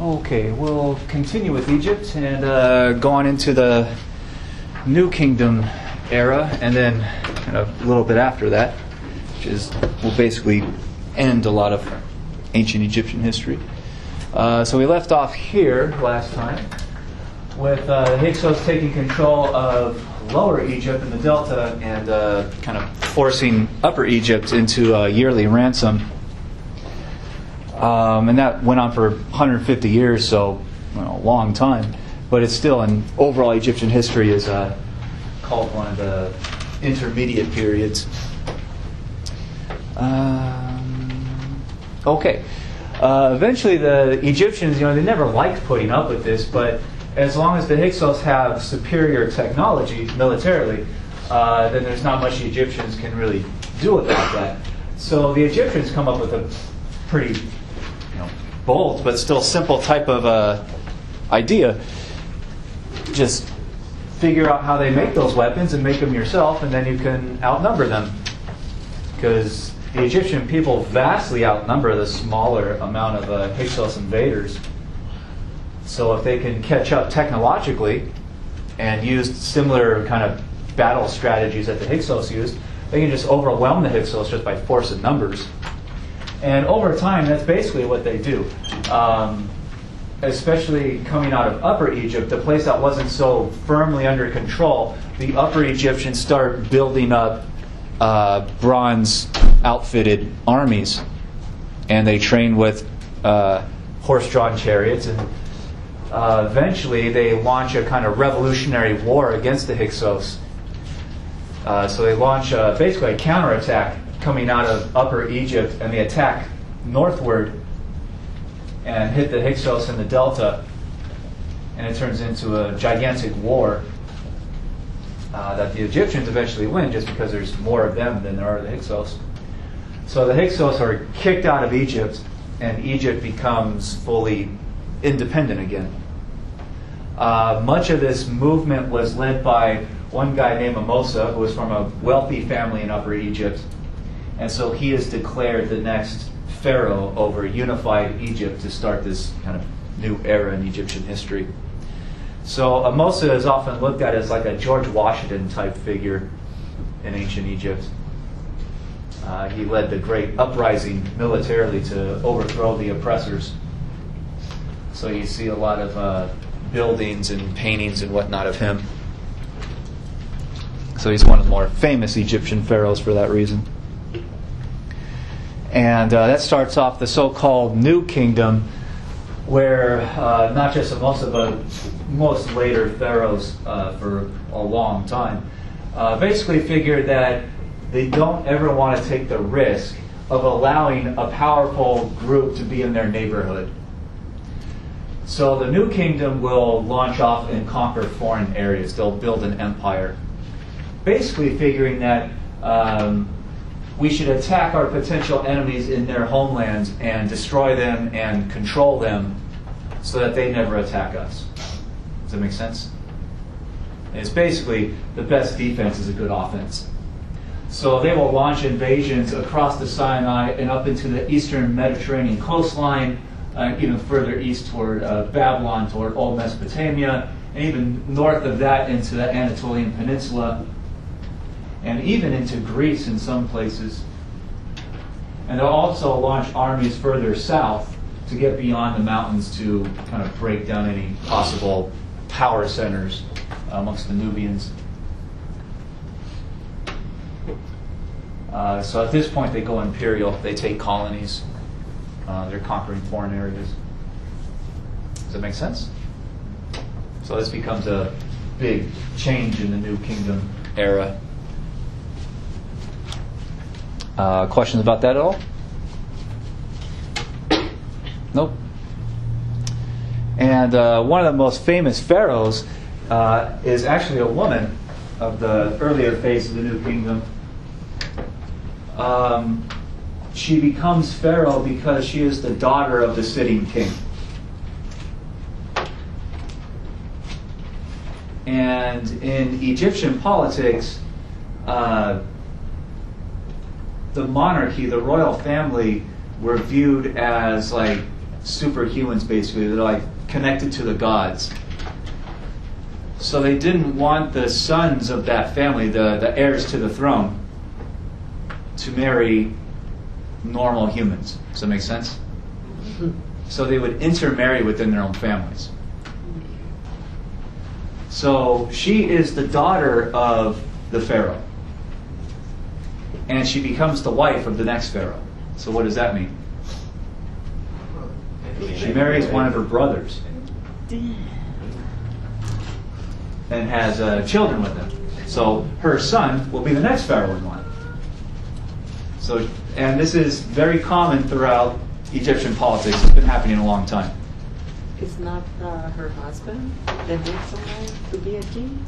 Okay, we'll continue with Egypt and go on into the New Kingdom era, and then kind of a little bit after that, which will basically end a lot of ancient Egyptian history. So we left off here last time with the Hyksos taking control of Lower Egypt and the Delta and kind of forcing Upper Egypt into a yearly ransom. And that went on for 150 years, so a long time. But it's still, in overall Egyptian history, is called one of the intermediate periods. Okay. Eventually, the Egyptians, they never liked putting up with this, but as long as the Hyksos have superior technology militarily, then there's not much the Egyptians can really do about that. So the Egyptians come up with a pretty bold but still simple type of idea. Just figure out how they make those weapons and make them yourself, and then you can outnumber them. Because the Egyptian people vastly outnumber the smaller amount of Hyksos invaders. So if they can catch up technologically and use similar kind of battle strategies that the Hyksos used, they can just overwhelm the Hyksos just by force of numbers. And over time, that's basically what they do. Especially coming out of Upper Egypt, the place that wasn't so firmly under control, the Upper Egyptians start building up bronze-outfitted armies. And they train with horse-drawn chariots. And eventually, they launch a kind of revolutionary war against the Hyksos. So they launch basically a counterattack coming out of Upper Egypt, and they attack northward and hit the Hyksos in the Delta, and it turns into a gigantic war that the Egyptians eventually win, just because there's more of them than there are the Hyksos. So the Hyksos are kicked out of Egypt, and Egypt becomes fully independent again. Much of this movement was led by one guy named Mimosa, who was from a wealthy family in Upper Egypt. And so he is declared the next pharaoh over unified Egypt to start this kind of new era in Egyptian history. So Mimosa is often looked at as like a George Washington type figure in ancient Egypt. He led the great uprising militarily to overthrow the oppressors. So you see a lot of buildings and paintings and whatnot of him. So he's one of the more famous Egyptian pharaohs for that reason. And that starts off the so-called New Kingdom, where not just Mimosa, but most later pharaohs for a long time basically figured that they don't ever want to take the risk of allowing a powerful group to be in their neighborhood. So the New Kingdom will launch off and conquer foreign areas. They'll build an empire, basically figuring that we should attack our potential enemies in their homelands and destroy them and control them so that they never attack us. Does that make sense? And it's basically the best defense is a good offense. So they will launch invasions across the Sinai and up into the eastern Mediterranean coastline, even further east toward Babylon, toward old Mesopotamia, and even north of that into the Anatolian Peninsula, and even into Greece in some places. And they'll also launch armies further south to get beyond the mountains to kind of break down any possible power centers amongst the Nubians. So at this point they go imperial. They take colonies. They're conquering foreign areas. Does that make sense? So this becomes a big change in the New Kingdom era. Questions about that at all? Nope. And one of the most famous pharaohs is actually a woman of the earlier phase of the New Kingdom. She becomes pharaoh because she is the daughter of the sitting king. And in Egyptian politics, the monarchy, the royal family, were viewed as like superhumans, basically. They're like connected to the gods. So they didn't want the sons of that family, the heirs to the throne, to marry normal humans. Does that make sense? So they would intermarry within their own families. So she is the daughter of the Pharaoh. And she becomes the wife of the next Pharaoh. So what does that mean? She marries one of her brothers and has children with him. So her son will be the next Pharaoh in line. So, and this is very common throughout Egyptian politics. It's been happening a long time. It's not her husband that needs someone to be a king?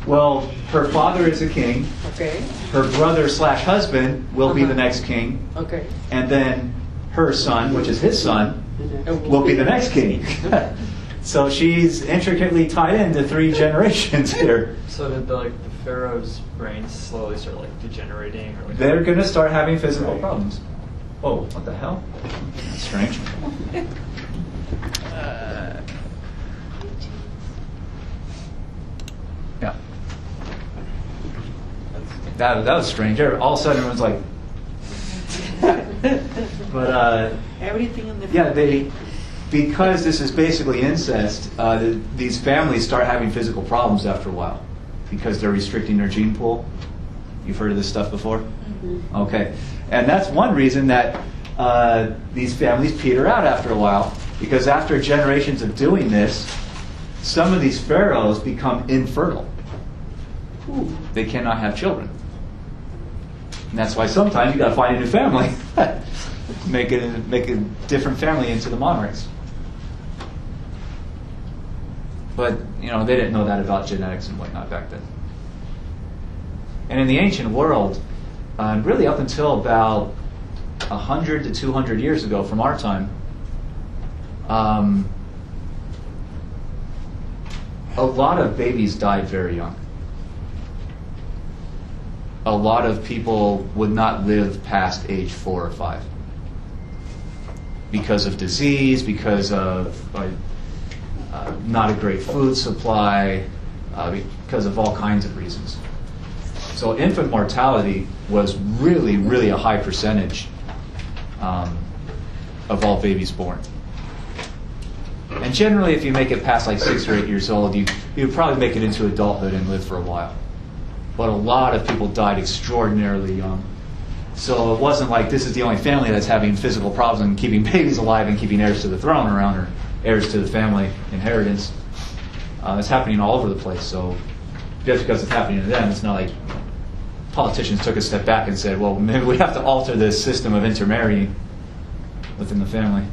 Well, her father is a king. Okay. Her brother / husband will be the next king. Okay. And then her son, which is his son, will be the next king. So she's intricately tied into 3 generations here. So did the pharaoh's brain slowly start degenerating? Or They're going to start having physical problems. Oh, what the hell? That's strange. Yeah. That was strange. All of a sudden, everyone's like. But everything in the because this is basically incest. These families start having physical problems after a while because they're restricting their gene pool. You've heard of this stuff before? Mm-hmm. Okay, and that's one reason that these families peter out after a while, because after generations of doing this, some of these pharaohs become infertile. They cannot have children. And that's why sometimes you got to find a new family, make a different family into the monarchs. But they didn't know that about genetics and whatnot back then. And in the ancient world, really up until about 100 to 200 years ago from our time, a lot of babies died very young. A lot of people would not live past age 4 or 5 because of disease, because of not a great food supply, because of all kinds of reasons. So infant mortality was really, really a high percentage of all babies born. And generally, if you make it past 6 or 8 years old, you'd probably make it into adulthood and live for a while. But a lot of people died extraordinarily young. So it wasn't like this is the only family that's having physical problems and keeping babies alive and keeping heirs to the throne around, or heirs to the family inheritance. It's happening all over the place. So just because it's happening to them, it's not like politicians took a step back and said, well, maybe we have to alter this system of intermarrying within the family.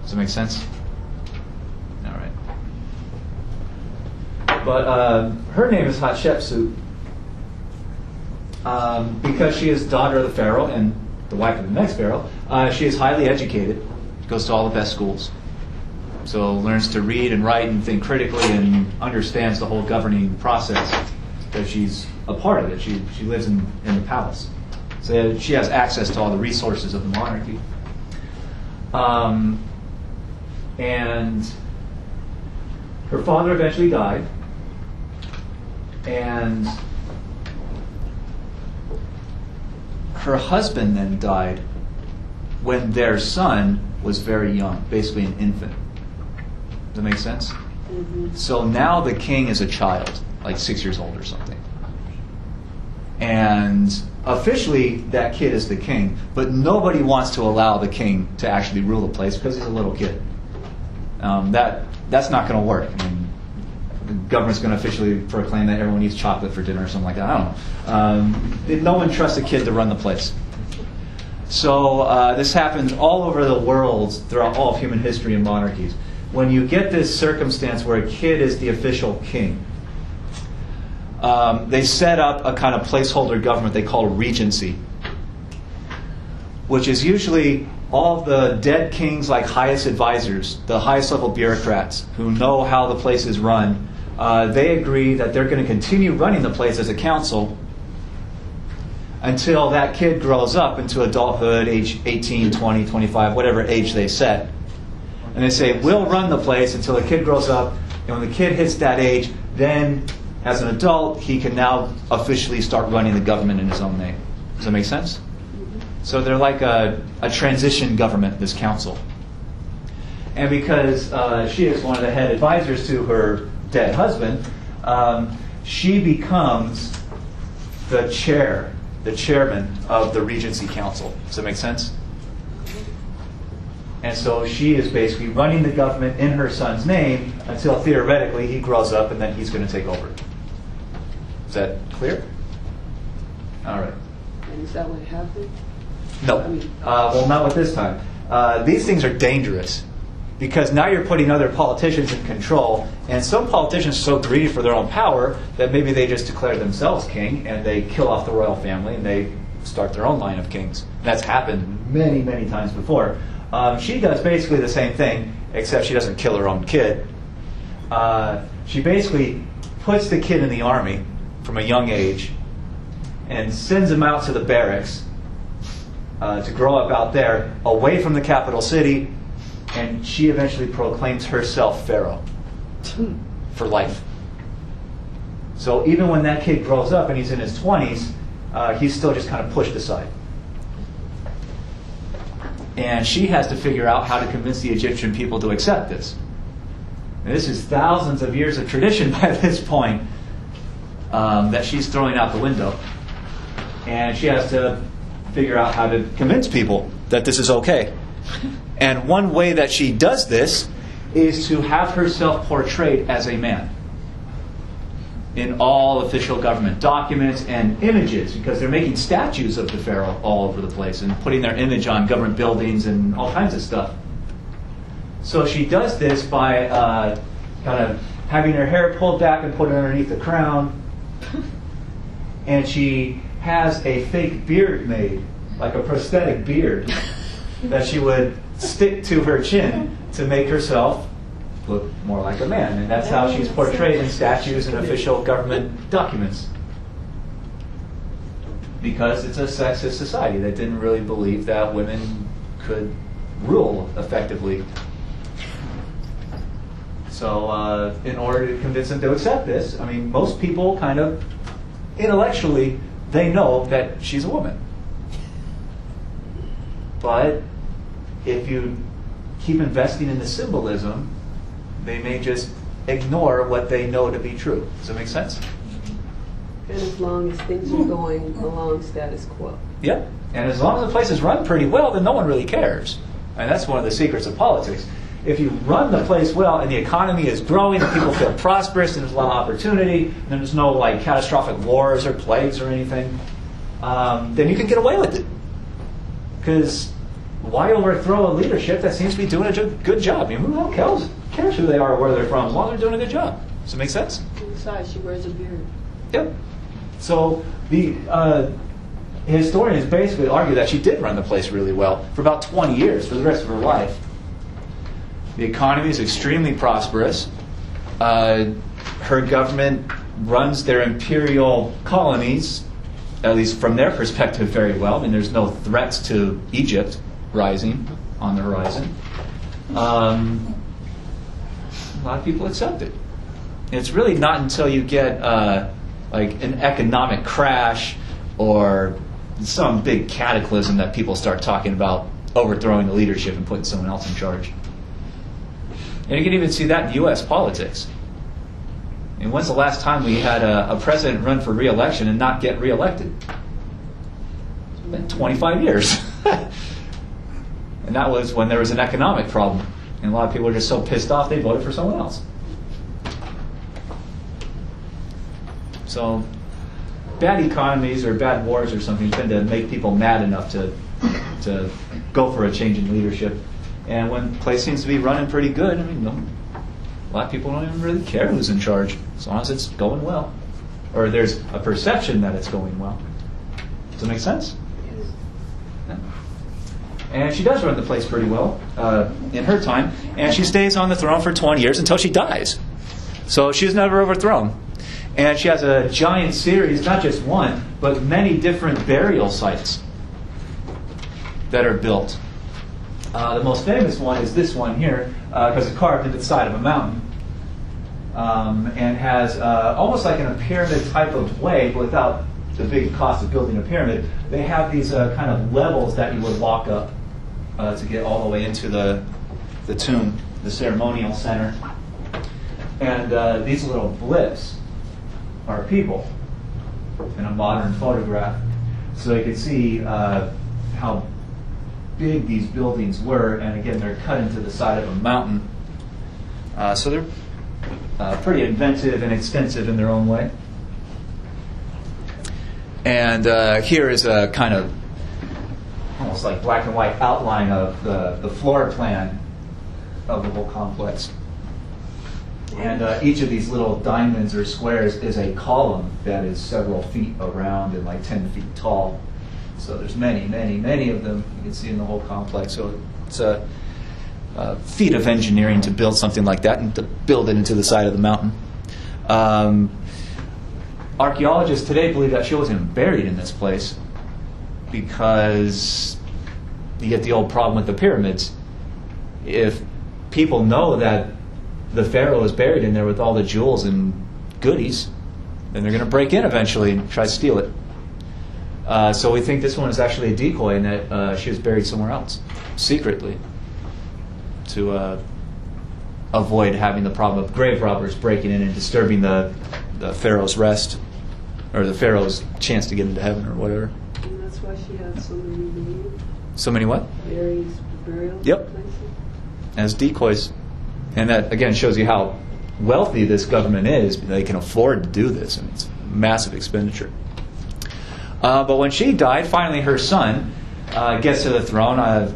Does that make sense? All right. But her name is Hatshepsut. Because she is daughter of the Pharaoh and the wife of the next Pharaoh, she is highly educated, goes to all the best schools, so learns to read and write and think critically and understands the whole governing process because she's a part of it. She lives in the palace. So she has access to all the resources of the monarchy. And her father eventually died, and her husband then died when their son was very young, basically an infant. Does that make sense? Mm-hmm. So now the king is a child, 6 years old or something. And officially that kid is the king, but nobody wants to allow the king to actually rule the place because he's a little kid. That's not going to work. I mean, the government's going to officially proclaim that everyone eats chocolate for dinner or something like that. I don't know. No one trusts a kid to run the place. So this happens all over the world throughout all of human history and monarchies. When you get this circumstance where a kid is the official king, they set up a kind of placeholder government they call regency, which is usually all the dead kings' highest advisors, the highest level bureaucrats who know how the place is run. They agree that they're going to continue running the place as a council until that kid grows up into adulthood, age 18, 20, 25, whatever age they set. And they say, we'll run the place until the kid grows up, and when the kid hits that age, then as an adult, he can now officially start running the government in his own name. Does that make sense? So they're like a transition government, this council. And because she is one of the head advisors to her dead husband, she becomes the chairman of the Regency Council. Does that make sense? And so she is basically running the government in her son's name until theoretically he grows up and then he's going to take over. Is that clear? All right. And is that what happened? No. Well, not with this time. These things are dangerous because now you're putting other politicians in control, and some politicians are so greedy for their own power that maybe they just declare themselves king and they kill off the royal family and they start their own line of kings. And that's happened many, many times before. She does basically the same thing, except she doesn't kill her own kid. She basically puts the kid in the army from a young age and sends him out to the barracks to grow up out there, away from the capital city, and she eventually proclaims herself Pharaoh for life. So even when that kid grows up and he's in his 20s, he's still just kind of pushed aside. And she has to figure out how to convince the Egyptian people to accept this. And this is thousands of years of tradition by this point that she's throwing out the window. And she has to figure out how to convince people that this is okay. And one way that she does this is to have herself portrayed as a man in all official government documents and images, because they're making statues of the Pharaoh all over the place and putting their image on government buildings and all kinds of stuff. So she does this by kind of having her hair pulled back and put it underneath the crown. And she has a fake beard made, like a prosthetic beard, that she would stick to her chin to make herself look more like a man. And that's how she's portrayed in statues and official government documents. Because it's a sexist society that didn't really believe that women could rule effectively. So in order to convince them to accept this, I mean, most people kind of intellectually, they know that she's a woman. But if you keep investing in the symbolism, they may just ignore what they know to be true. Does that make sense? And as long as things are going along status quo. Yep. And as long as the place is run pretty well, then no one really cares. And that's one of the secrets of politics. If you run the place well and the economy is growing and people feel prosperous and there's a lot of opportunity and there's no like catastrophic wars or plagues or anything, then you can get away with it. Because why overthrow a leadership that seems to be doing a good job? I mean, who cares who they are or where they're from, as long as they're doing a good job. Does it make sense? Besides, she wears a beard. Yep. So the historians basically argue that she did run the place really well for about 20 years, for the rest of her life. The economy is extremely prosperous. Her government runs their imperial colonies, at least from their perspective, very well. I mean, there's no threats to Egypt rising on the horizon. A lot of people accept it. It's really not until you get like an economic crash or some big cataclysm that people start talking about overthrowing the leadership and putting someone else in charge. And you can even see that in U.S. politics. And when's the last time we had a president run for re-election and not get re-elected? It's been 25 years. And that was when there was an economic problem. And a lot of people were just so pissed off they voted for someone else. So bad economies or bad wars or something tend to make people mad enough to go for a change in leadership. And when the place seems to be running pretty good, I mean, a lot of people don't even really care who's in charge, as long as it's going well. Or there's a perception that it's going well. Does that make sense? Yeah. And she does run the place pretty well in her time. And she stays on the throne for 20 years until she dies. So she's never overthrown. And she has a giant series, not just one, but many different burial sites that are built. The most famous one is this one here. because it's carved into the side of a mountain, and has almost like in a pyramid type of way, but without the big cost of building a pyramid. They have these kind of levels that you would walk up to get all the way into the tomb, the ceremonial center. And these little blips are people in a modern photograph. So you can see how big these buildings were, and again, they're cut into the side of a mountain. So they're pretty inventive and extensive in their own way. And here is a kind of almost like black and white outline of the floor plan of the whole complex. And each of these little diamonds or squares is a column that is several feet around and like 10 feet tall. So there's many, many, many of them you can see in the whole complex. So it's a feat of engineering to build something like that and to build it into the side of the mountain. Archaeologists today believe that she wasn't buried in this place because you get the old problem with the pyramids. If people know that the pharaoh is buried in there with all the jewels and goodies, then they're going to break in eventually and try to steal it. So we think this one is actually a decoy and that she was buried somewhere else, secretly, to avoid having the problem of grave robbers breaking in and disturbing the pharaoh's rest, or the pharaoh's chance to get into heaven or whatever. And that's why she has so many names. So many what? Burial Yep. places. As decoys. And that, again, shows you how wealthy this government is. They can afford to do this. I mean, it's a massive expenditure. But when she died, finally her son gets to the throne. I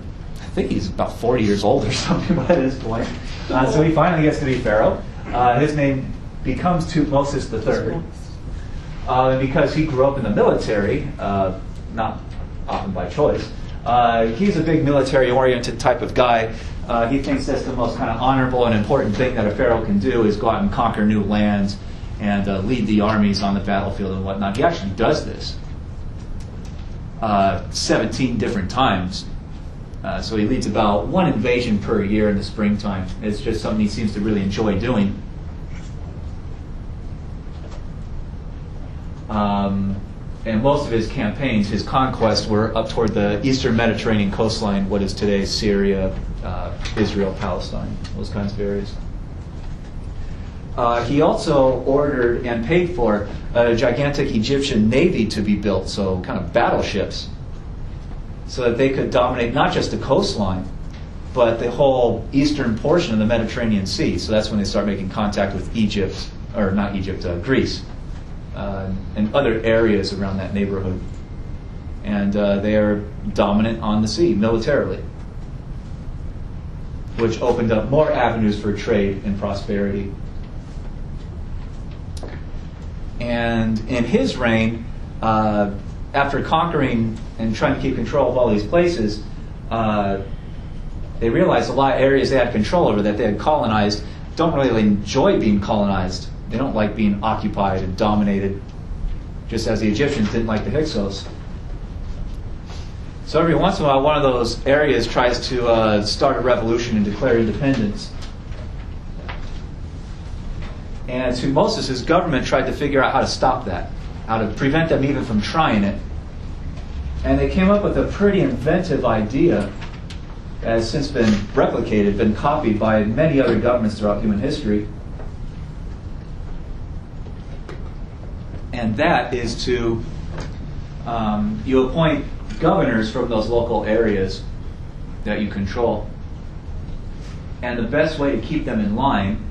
think he's about 40 years old or something by this point. So he finally gets to be pharaoh. His name becomes Tutmosis III. And because he grew up in the military, not often by choice, he's a big military-oriented type of guy. He thinks that's the most kind of honorable and important thing that a pharaoh can do is go out and conquer new lands and lead the armies on the battlefield and whatnot. He actually does this 17 different times. So he leads about one invasion per year in the springtime. It's just something he seems to really enjoy doing. And most of his campaigns, his conquests, were up toward the eastern Mediterranean coastline, what is today Syria, Israel, Palestine, those kinds of areas. He also ordered and paid for a gigantic Egyptian navy to be built, so kind of battleships, so that they could dominate not just the coastline, but the whole eastern portion of the Mediterranean Sea. So that's when they start making contact with Egypt, or not Egypt, Greece, and other areas around that neighborhood. And they are dominant on the sea militarily, which opened up more avenues for trade and prosperity. And in his reign, after conquering and trying to keep control of all these places, they realized a lot of areas they had control over that they had colonized don't really enjoy being colonized. They don't like being occupied and dominated, just as the Egyptians didn't like the Hyksos. So every once in a while, one of those areas tries to start a revolution and declare independence. And Tutmosis' government tried to figure out how to stop that, how to prevent them even from trying it. And they came up with a pretty inventive idea that has since been replicated, been copied by many other governments throughout human history. And that is to, you appoint governors from those local areas that you control. And the best way to keep them in line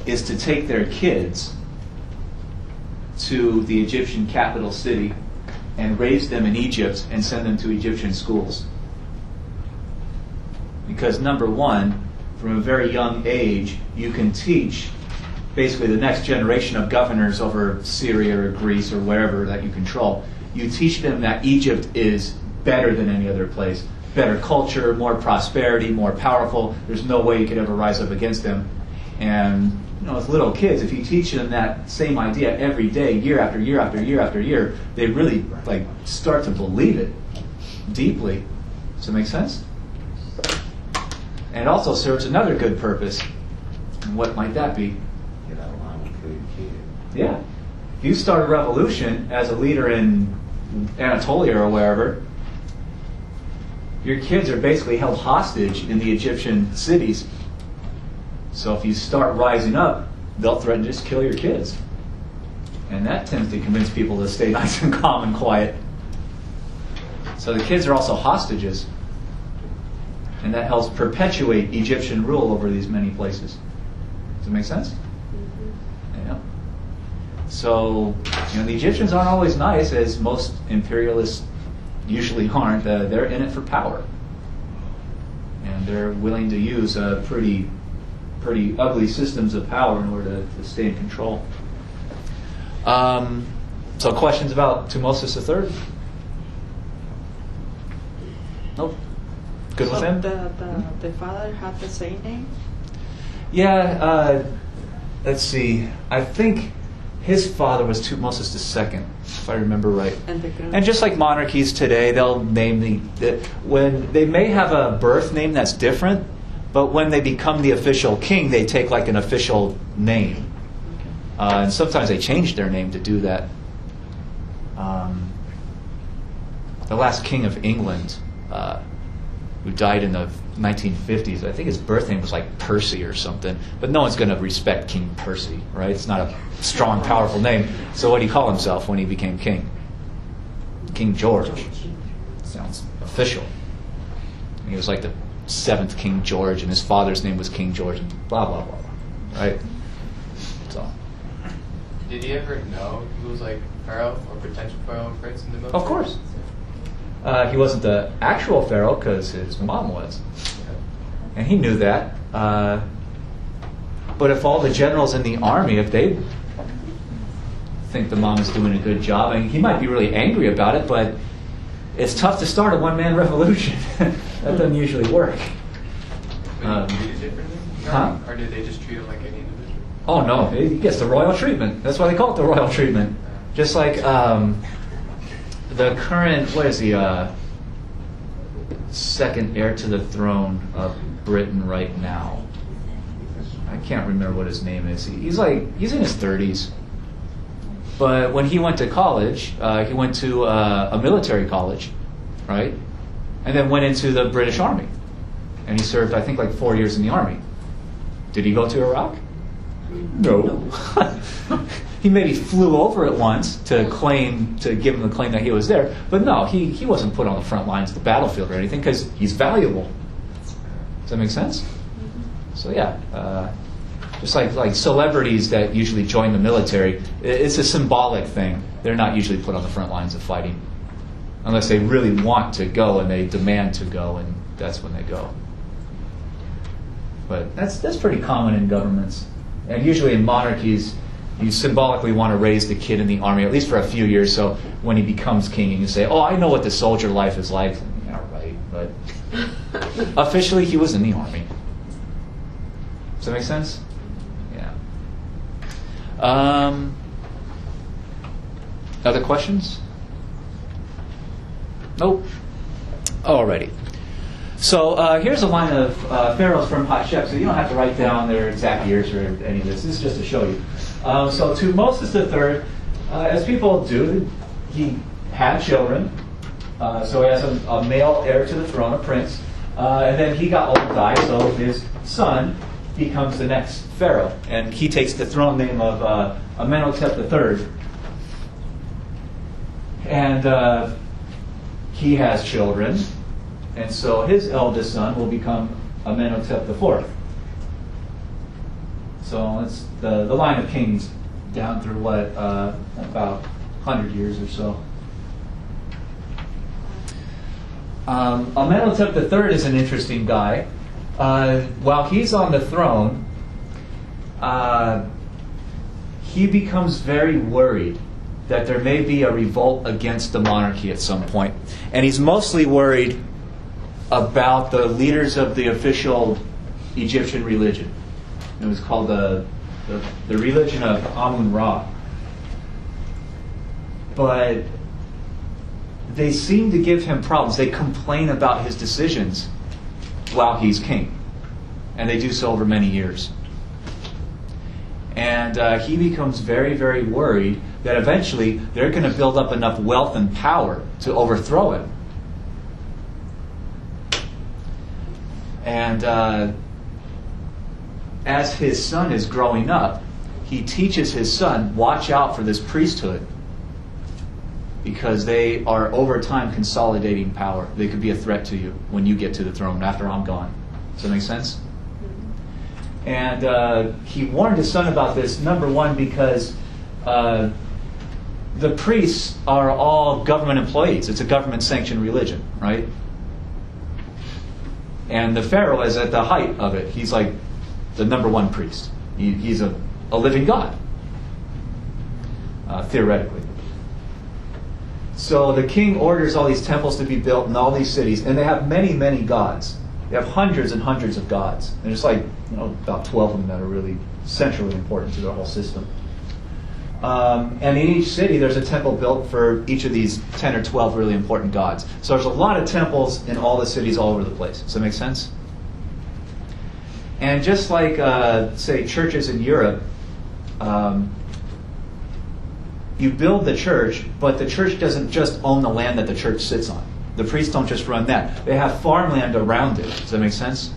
is to take their kids to the Egyptian capital city and raise them in Egypt and send them to Egyptian schools. Because number one, from a very young age, you can teach basically the next generation of governors over Syria or Greece or wherever that you control. You teach them that Egypt is better than any other place. Better culture, more prosperity, more powerful. There's no way you could ever rise up against them. And as little kids, if you teach them that same idea every day, year after year after year after year, they really start to believe it deeply. Does that make sense? And it also serves another good purpose. And what might that be? Get out of line and kill your kid. Yeah. If you start a revolution as a leader in Anatolia or wherever, your kids are basically held hostage in the Egyptian cities. So if you start rising up, they'll threaten to just kill your kids. And that tends to convince people to stay nice and calm and quiet. So the kids are also hostages. And that helps perpetuate Egyptian rule over these many places. Does it make sense? Yeah. So, the Egyptians aren't always nice, as most imperialists usually aren't. They're in it for power. And they're willing to use pretty ugly systems of power in order to stay in control. So questions about Tutmosis III? Nope. Good with him? The father had the same name? Yeah, let's see. I think his father was Tutmosis II, if I remember right. And just like monarchies today, they'll name when they may have a birth name that's different, but when they become the official king, they take like an official name. And sometimes they change their name to do that. The last king of England, who died in the 1950s, I think his birth name was like Percy or something. But no one's going to respect King Percy, right? It's not a strong, powerful name. So what did he call himself when he became king? King George. Sounds official. He was like the 7th King George, and his father's name was King George, and blah, blah, blah, blah. Right? So. Did he ever know who was like pharaoh or potential pharaoh and prince in the movie? Of course. He wasn't the actual pharaoh because his mom was. And he knew that. But if all the generals in the army, if they think the mom is doing a good job, I mean, he might be really angry about it, but it's tough to start a one-man revolution. That doesn't usually work. But he treated differently? Huh? Or did they just treat him like any individual? Oh, no. He gets the royal treatment. That's why they call it the royal treatment. Just like the current, what is he, second heir to the throne of Britain right now. I can't remember what his name is. He's in his 30s. But when he went to college, he went to a military college, right? And then went into the British Army. And he served, I think, like 4 years in the Army. Did he go to Iraq? No. He maybe flew over it once to give him the claim that he was there. But no, he wasn't put on the front lines of the battlefield or anything because he's valuable. Does that make sense? So yeah, just like celebrities that usually join the military, it's a symbolic thing. They're not usually put on the front lines of fighting unless they really want to go and they demand to go, and that's when they go. But that's pretty common in governments. And usually in monarchies, you symbolically want to raise the kid in the army, at least for a few years, so when he becomes king, you can say, oh, I know what the soldier life is like. Yeah, right, but officially he was in the army. Does that make sense? Yeah. Other questions? Nope. Alrighty. So here's a line of pharaohs from Hatshepsut. So you don't have to write down their exact years or any of this. This is just to show you. So Tutmosis III, as people do, he had children. So he has a male heir to the throne, a prince. And then he got old and died, so his son becomes the next pharaoh. And he takes the throne name of Amenhotep III. And he has children. And so his eldest son will become Amenhotep IV. So it's the line of kings down through about 100 years or so. Amenhotep III is an interesting guy. While he's on the throne, he becomes very worried that there may be a revolt against the monarchy at some point. And he's mostly worried about the leaders of the official Egyptian religion. It was called the religion of Amun-Ra. But they seem to give him problems. They complain about his decisions while he's king. And they do so over many years. And he becomes very, very worried that eventually they're going to build up enough wealth and power to overthrow him. And as his son is growing up, he teaches his son, watch out for this priesthood, because they are over time consolidating power. They could be a threat to you when you get to the throne after I'm gone. Does that make sense? And he warned his son about this, number one, because the priests are all government employees. It's a government-sanctioned religion, right? And the Pharaoh is at the height of it. He's like the number one priest. He's a living god, theoretically. So the king orders all these temples to be built in all these cities, and they have many, many gods. They have hundreds and hundreds of gods. And there's like, about 12 of them that are really centrally important to their whole system. And in each city, there's a temple built for each of these 10 or 12 really important gods. So there's a lot of temples in all the cities all over the place. Does that make sense? And just like, say, churches in Europe, you build the church, but the church doesn't just own the land that the church sits on. The priests don't just run that. They have farmland around it. Does that make sense?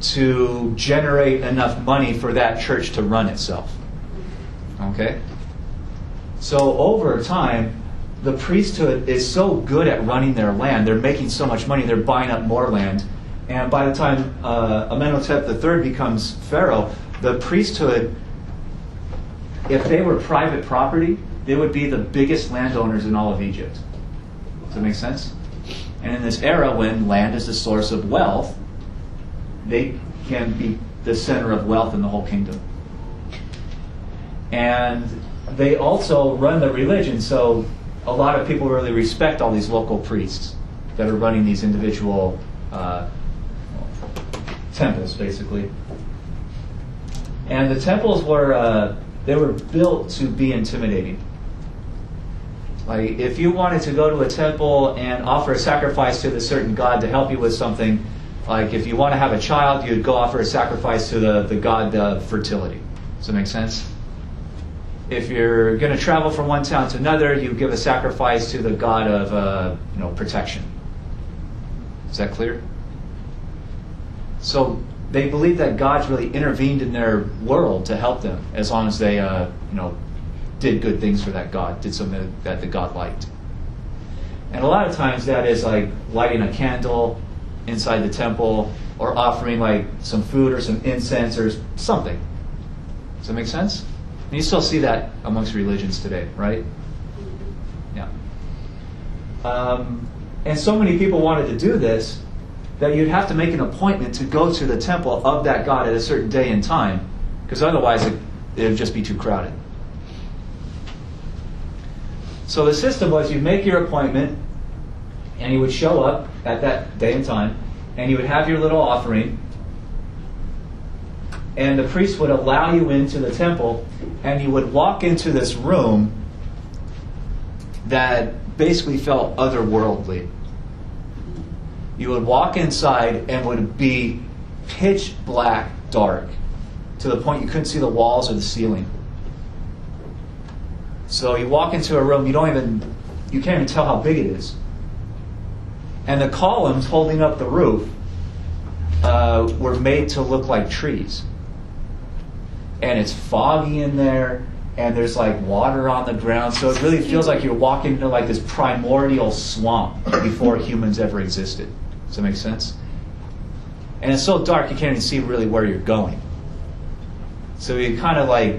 To generate enough money for that church to run itself. Okay? So over time, the priesthood is so good at running their land. They're making so much money, they're buying up more land. And by the time Amenhotep III becomes pharaoh, the priesthood, if they were private property, they would be the biggest landowners in all of Egypt. Does that make sense? And in this era when land is the source of wealth, they can be the center of wealth in the whole kingdom. And they also run the religion, so a lot of people really respect all these local priests that are running these individual temples, basically. And the temples were they were built to be intimidating. Like, if you wanted to go to a temple and offer a sacrifice to the certain god to help you with something, like if you want to have a child, you'd go offer a sacrifice to the god of fertility. Does that make sense? If you're going to travel from one town to another, you give a sacrifice to the god of protection. Is that clear? So they believe that God's really intervened in their world to help them, as long as they did good things for that God, did something that the God liked. And a lot of times that is like lighting a candle inside the temple, or offering like some food or some incense or something. Does that make sense? And you still see that amongst religions today, right? Yeah. And so many people wanted to do this that you'd have to make an appointment to go to the temple of that god at a certain day and time, because otherwise it would just be too crowded. So the system was, you'd make your appointment, and you would show up at that day and time, and you would have your little offering, and the priest would allow you into the temple, and you would walk into this room that basically felt otherworldly. You would walk inside and would be pitch black dark, to the point you couldn't see the walls or the ceiling. So you walk into a room, you can't even tell how big it is. And the columns holding up the roof were made to look like trees. And it's foggy in there, and there's like water on the ground, so it really feels like you're walking into like this primordial swamp before humans ever existed. Does that make sense? And it's so dark you can't even see really where you're going. So you kind of like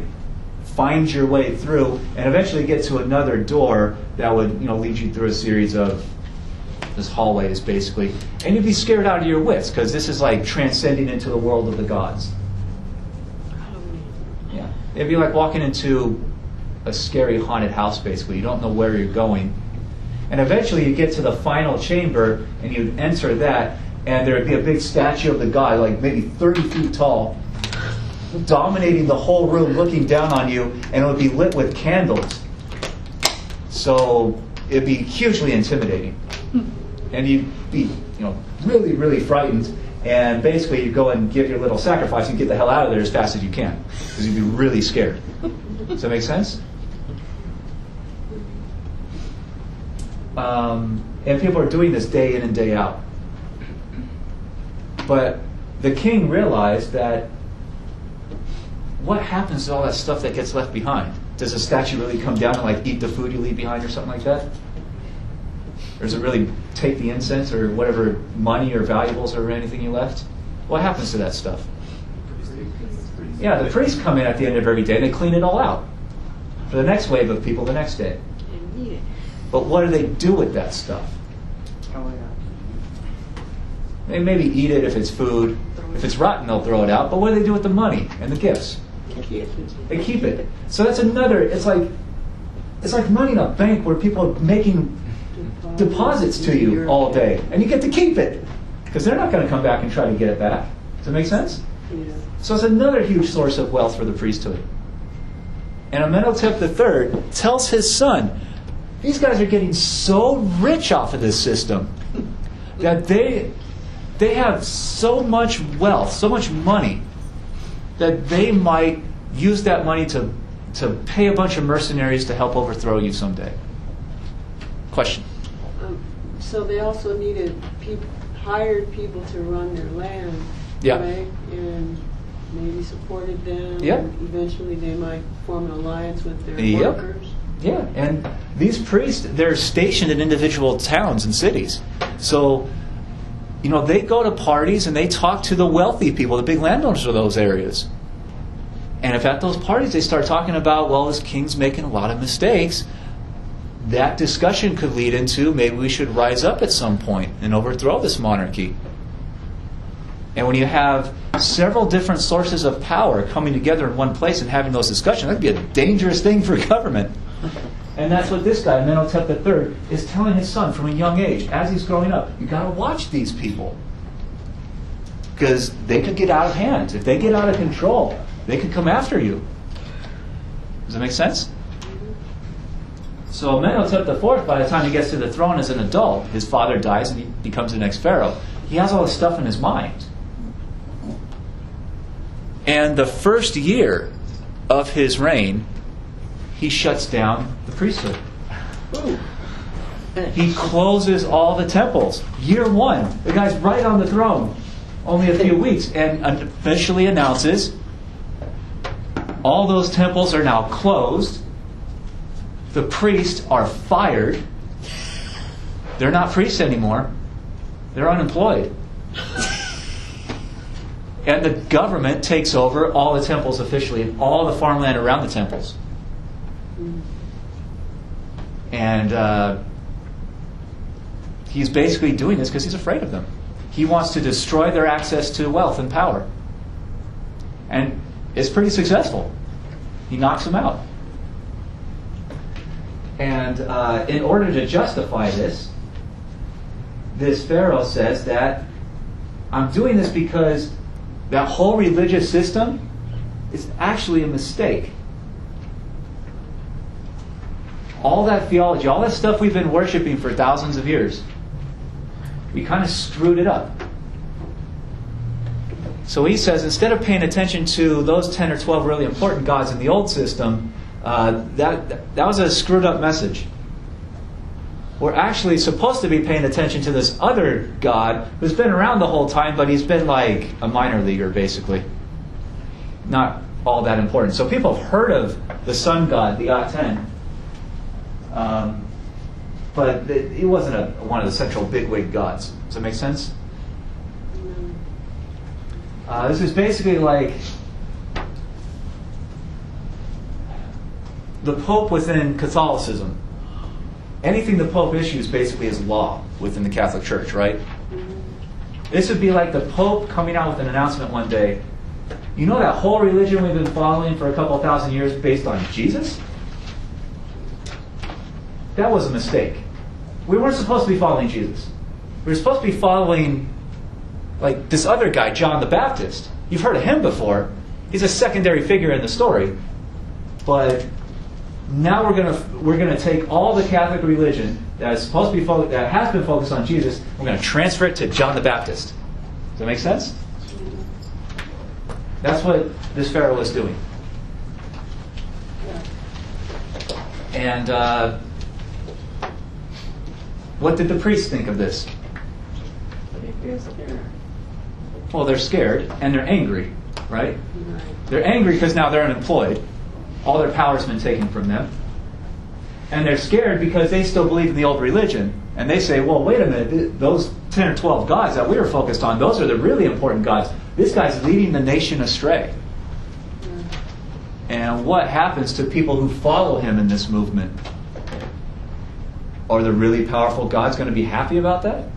find your way through, and eventually get to another door that would lead you through a series of this hallways, basically. And you'd be scared out of your wits, because this is like transcending into the world of the gods. Yeah. It'd be like walking into a scary haunted house, basically. You don't know where you're going. And eventually you get to the final chamber, and you'd enter that, and there would be a big statue of the god, like maybe 30 feet tall, dominating the whole room, looking down on you, and it would be lit with candles. So it'd be hugely intimidating. And you'd be, really, really frightened. And basically, you go and give your little sacrifice and get the hell out of there as fast as you can, because you'd be really scared. Does that make sense? And people are doing this day in and day out. But the king realized that what happens to all that stuff that gets left behind? Does a statue really come down and like eat the food you leave behind or something like that? Or does it really take the incense or whatever money or valuables or anything you left? What happens to that stuff? Yeah, the priests come in at the end of every day and they clean it all out for the next wave of people the next day. And eat it. But what do they do with that stuff? They maybe eat it if it's food. If it's rotten, they'll throw it out. But what do they do with the money and the gifts? They keep it. So that's another. It's like money in a bank where people are making deposits to you all day, and you get to keep it because they're not going to come back and try to get it back. Does that make sense? Yeah. So it's another huge source of wealth for the priesthood. And Amenhotep III tells his son, these guys are getting so rich off of this system that they have so much wealth, so much money, that they might use that money to pay a bunch of mercenaries to help overthrow you someday. Question? So they also needed hired people to run their land, Yeah. right? And maybe supported them. Yep. And eventually they might form an alliance with their Yep. workers. Yeah, and these priests, they're stationed in individual towns and cities. So, they go to parties and they talk to the wealthy people, the big landowners of those areas. And if at those parties they start talking about, well, this king's making a lot of mistakes, that discussion could lead into maybe we should rise up at some point and overthrow this monarchy. And when you have several different sources of power coming together in one place and having those discussions, that could be a dangerous thing for government. And that's what this guy, Amenhotep III, is telling his son from a young age, as he's growing up. You got to watch these people, because they could get out of hand. If they get out of control, they could come after you. Does that make sense? So Amenhotep IV, by the time he gets to the throne as an adult, his father dies and he becomes the next pharaoh. He has all this stuff in his mind. And the first year of his reign, he shuts down the priesthood. He closes all the temples. Year one, the guy's right on the throne, only a few weeks, and officially announces all those temples are now closed. The priests are fired. They're not priests anymore. They're unemployed. And the government takes over all the temples officially and all the farmland around the temples. And he's basically doing this because he's afraid of them. He wants to destroy their access to wealth and power. And it's pretty successful. He knocks them out. And in order to justify this Pharaoh says that I'm doing this because that whole religious system is actually a mistake. All that theology, all that stuff we've been worshiping for thousands of years, we kind of screwed it up. So he says, instead of paying attention to those 10 or 12 really important gods in the old system, that was a screwed up message. We're actually supposed to be paying attention to this other God who's been around the whole time, but he's been like a minor leaguer, basically. Not all that important. So people have heard of the sun god, the Aten, but he wasn't one of the central bigwig gods. Does that make sense? This is basically like the Pope within Catholicism. Anything the Pope issues basically is law within the Catholic Church, right? This would be like the Pope coming out with an announcement one day. You know that whole religion we've been following for a couple thousand years based on Jesus? That was a mistake. We weren't supposed to be following Jesus. We were supposed to be following like this other guy, John the Baptist. You've heard of him before. He's a secondary figure in the story. But now we're gonna take all the Catholic religion that is supposed to be that has been focused on Jesus. We're going to transfer it to John the Baptist. Does that make sense? That's what this Pharaoh was doing. And what did the priests think of this? Well, they're scared and they're angry, right? They're angry because now they're unemployed. All their power's been taken from them. And they're scared because they still believe in the old religion. And they say, well, wait a minute, those 10 or 12 gods that we were focused on, those are the really important gods. This guy's leading the nation astray. And what happens to people who follow him in this movement? Are the really powerful gods going to be happy about that?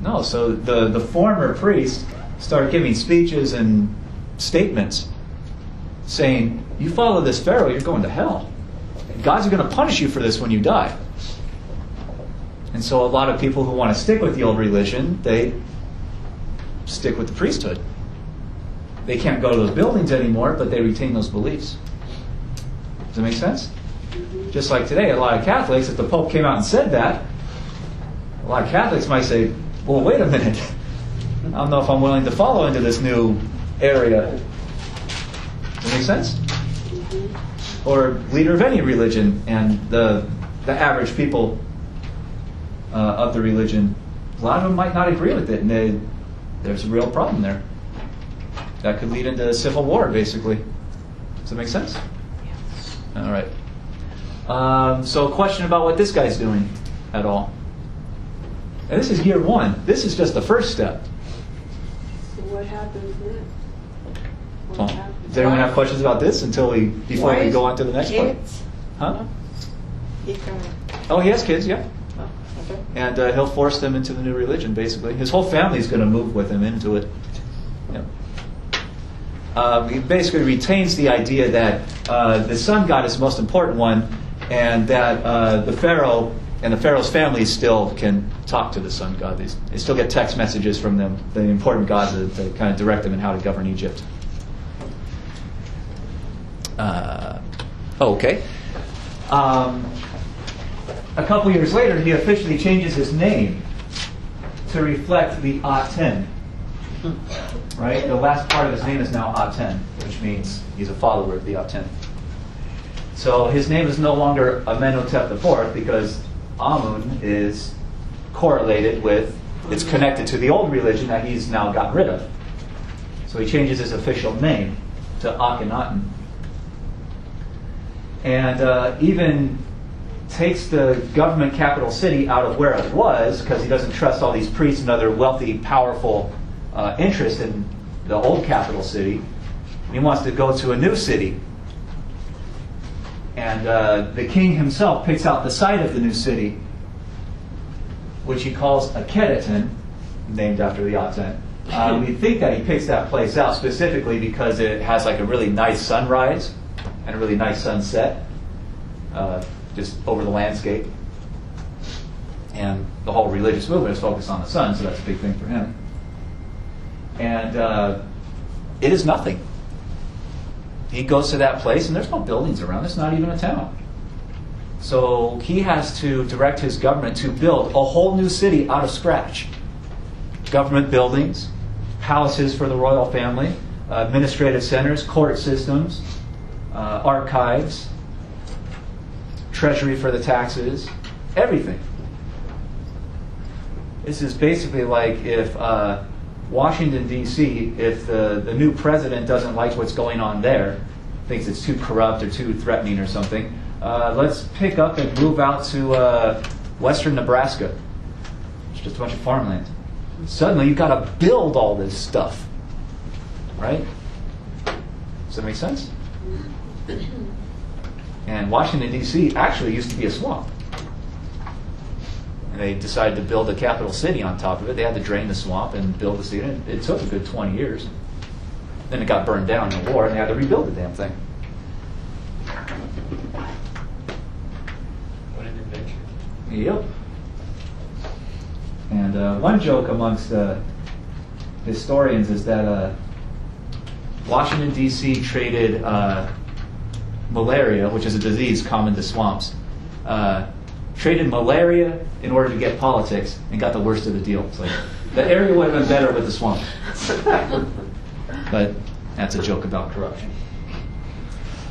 No. So the former priests started giving speeches and statements saying, you follow this Pharaoh, you're going to hell. Gods are going to punish you for this when you die. And so a lot of people who want to stick with the old religion, they stick with the priesthood. They can't go to those buildings anymore, but they retain those beliefs. Does that make sense? Just like today, a lot of Catholics, if the Pope came out and said that, a lot of Catholics might say, well, wait a minute. I don't know if I'm willing to follow into this new area. Does that make sense? Or leader of any religion, and the average people of the religion, a lot of them might not agree with it, and there's a real problem there. That could lead into a civil war, basically. Does that make sense? Yes. All right. So a question about what this guy's doing at all. And this is year one. This is just the first step. So what happens next? What happens? Does anyone have questions about this before we go on to the next part? Huh? Oh, he has kids, yeah. Okay. And he'll force them into the new religion, basically. His whole family is going to move with him into it. Yeah. He basically retains the idea that the sun god is the most important one, and that the Pharaoh and the Pharaoh's family still can talk to the sun god. They still get text messages from them, the important gods that kind of direct them in how to govern Egypt. Okay. A couple years later, he officially changes his name to reflect the Aten. Right? The last part of his name is now Aten, which means he's a follower of the Aten. So his name is no longer Amenhotep IV because Amun is correlated with, it's connected to the old religion that he's now got rid of. So he changes his official name to Akhenaten. And even takes the government capital city out of where it was because he doesn't trust all these priests and other wealthy, powerful interests in the old capital city. He wants to go to a new city. And the king himself picks out the site of the new city, which he calls Akhetaten, named after the Aten. We think that he picks that place out specifically because it has like a really nice sunrise and a really nice sunset just over the landscape. And the whole religious movement is focused on the sun, so that's a big thing for him. And it is nothing. He goes to that place, and there's no buildings around. It's not even a town. So he has to direct his government to build a whole new city out of scratch. Government buildings, palaces for the royal family, administrative centers, court systems, archives, treasury for the taxes, everything. This is basically like if Washington, D.C., if the new president doesn't like what's going on there, thinks it's too corrupt or too threatening or something, let's pick up and move out to western Nebraska. It's just a bunch of farmland. Suddenly you've got to build all this stuff. Right? Does that make sense? And Washington, D.C. actually used to be a swamp. And they decided to build a capital city on top of it. They had to drain the swamp and build the city. It took a good 20 years. Then it got burned down in the war, and they had to rebuild the damn thing. What an adventure. Yep. And one joke amongst historians is that Washington, D.C. traded malaria, which is a disease common to swamps, traded malaria in order to get politics and got the worst of the deal. It's like, The area would have been better with the swamp. But that's a joke about corruption.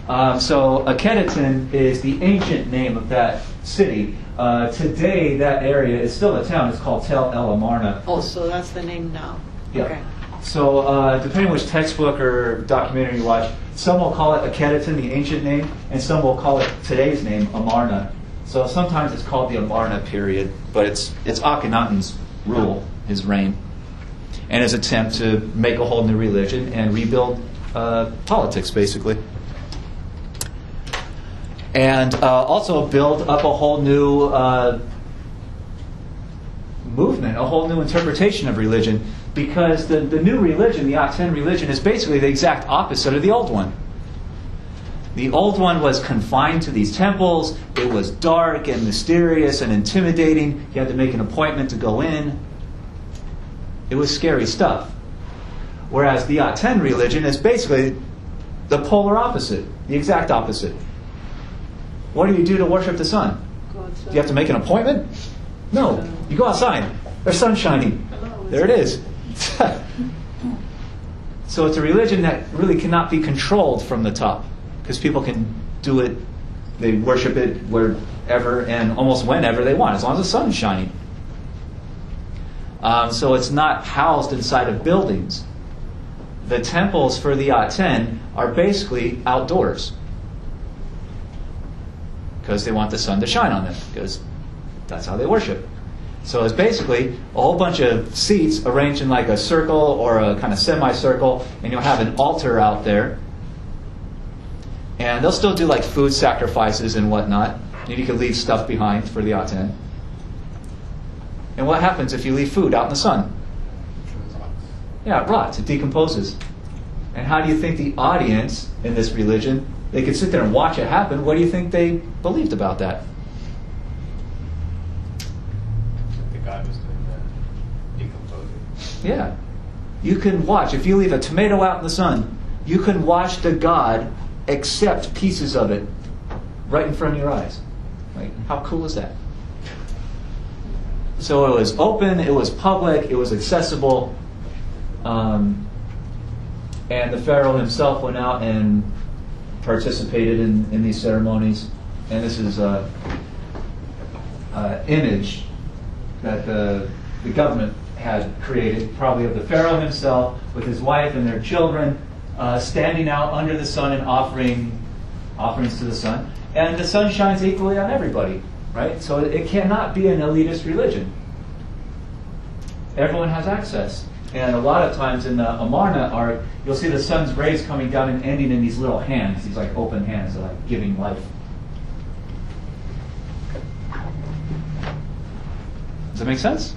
So Akhetaten is the ancient name of that city. Today, that area is still a town. It's called Tel El Amarna. Oh, so that's the name now. Yeah. Okay. So depending which textbook or documentary you watch, some will call it Akhetaten, the ancient name, and some will call it today's name, Amarna. So sometimes it's called the Amarna period, but it's Akhenaten's rule, his reign, and his attempt to make a whole new religion and rebuild politics, basically. And also build up a whole new movement, a whole new interpretation of religion, because the new religion, the Aten religion, is basically the exact opposite of the old one. The old one was confined to these temples. It was dark and mysterious and intimidating. You had to make an appointment to go in. It was scary stuff. Whereas the Aten religion is basically the polar opposite, the exact opposite. What do you do to worship the sun? Go outside. Do you have to make an appointment? No. You go outside. There's sun shining. There it is. So it's a religion that really cannot be controlled from the top, because people can do it, they worship it wherever and almost whenever they want, as long as the sun is shining. So it's not housed inside of buildings. The temples for the Aten are basically outdoors, because they want the sun to shine on them, because that's how they worship. So it's basically a whole bunch of seats arranged in like a circle or a kind of semicircle, and you'll have an altar out there. And they'll still do like food sacrifices and whatnot. And you can leave stuff behind for the Aten. And what happens if you leave food out in the sun? Yeah, it rots, it decomposes. And how do you think the audience in this religion, they could sit there and watch it happen? What do you think they believed about that? The God was doing the decomposing. Yeah. You can watch. If you leave a tomato out in the sun, you can watch the God accept pieces of it right in front of your eyes. Like, how cool is that? So it was open, it was public, it was accessible. And the Pharaoh himself went out and participated in these ceremonies. And this is an image that the government had created, probably of the Pharaoh himself with his wife and their children, standing out under the sun and offering offerings to the sun. And the sun shines equally on everybody, right? So it cannot be an elitist religion. Everyone has access. And a lot of times in the Amarna art, you'll see the sun's rays coming down and ending in these little hands, these like open hands that are like giving life. Does that make sense?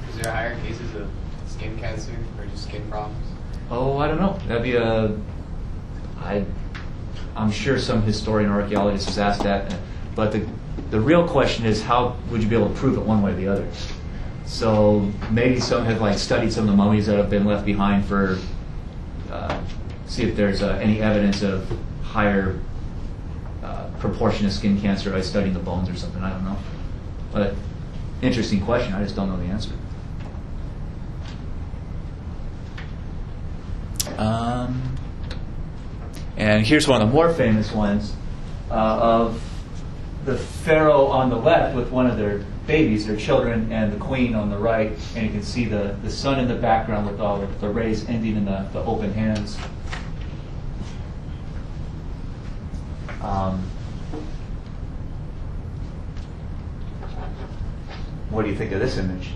Is there higher cases of skin cancer or just skin problems? Oh, I don't know. That'd be I'm sure some historian or archaeologist has asked that, but the real question is, how would you be able to prove it one way or the other? So maybe some have like studied some of the mummies that have been left behind for see if there's any evidence of higher proportion of skin cancer by studying the bones or something. I don't know, but interesting question. I just don't know the answer. And here's one of the more famous ones of the pharaoh on the left with one of their babies, their children, and the queen on the right. And you can see the sun in the background with all the rays ending in the open hands. What do you think of this image?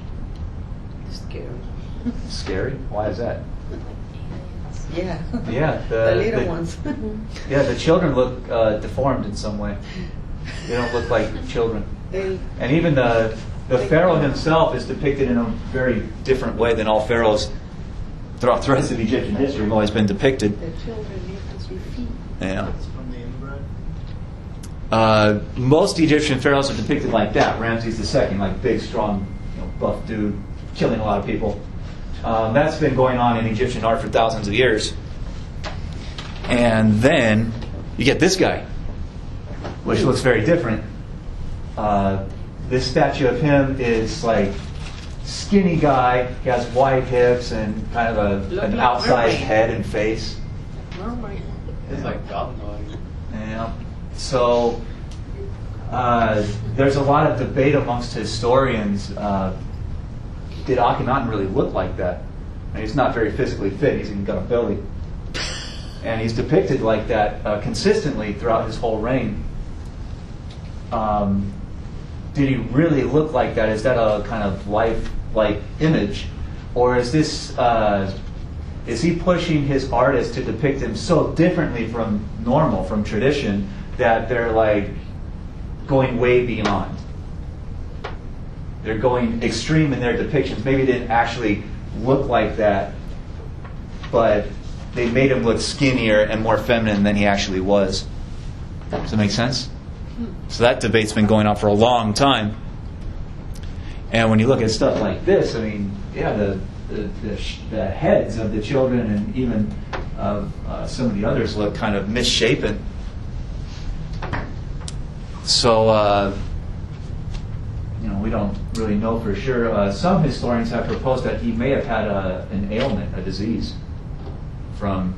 Scary. Scary? Why is that? Yeah. Yeah, The little ones. Yeah, the children look deformed in some way. They don't look like children. And even the pharaoh himself is depicted in a very different way than all pharaohs throughout the rest of Egyptian history have always been depicted. The children need to be feet. Yeah. It's from the inbred. Most Egyptian pharaohs are depicted like that. Ramses II, like big, strong, buff dude, killing a lot of people. That's been going on in Egyptian art for thousands of years. And then you get this guy, which looks very different. This statue of him is like skinny guy. He has wide hips and kind of an outsized head and face. It's like Goblin. Yeah. So there's a lot of debate amongst historians. Did Akhenaten really look like that? And he's not very physically fit. He's even got a belly. And he's depicted like that consistently throughout his whole reign. Did he really look like that? Is that a kind of life-like image? Or is this, is he pushing his artists to depict him so differently from normal, from tradition, that they're like going way beyond? They're going extreme in their depictions. Maybe they didn't actually look like that, but they made him look skinnier and more feminine than he actually was. Does that make sense? So that debate's been going on for a long time. And when you look at stuff like this, I mean, yeah, the heads of the children and even of some of the others look kind of misshapen. So, we don't really know for sure. Some historians have proposed that he may have had an ailment, a disease, from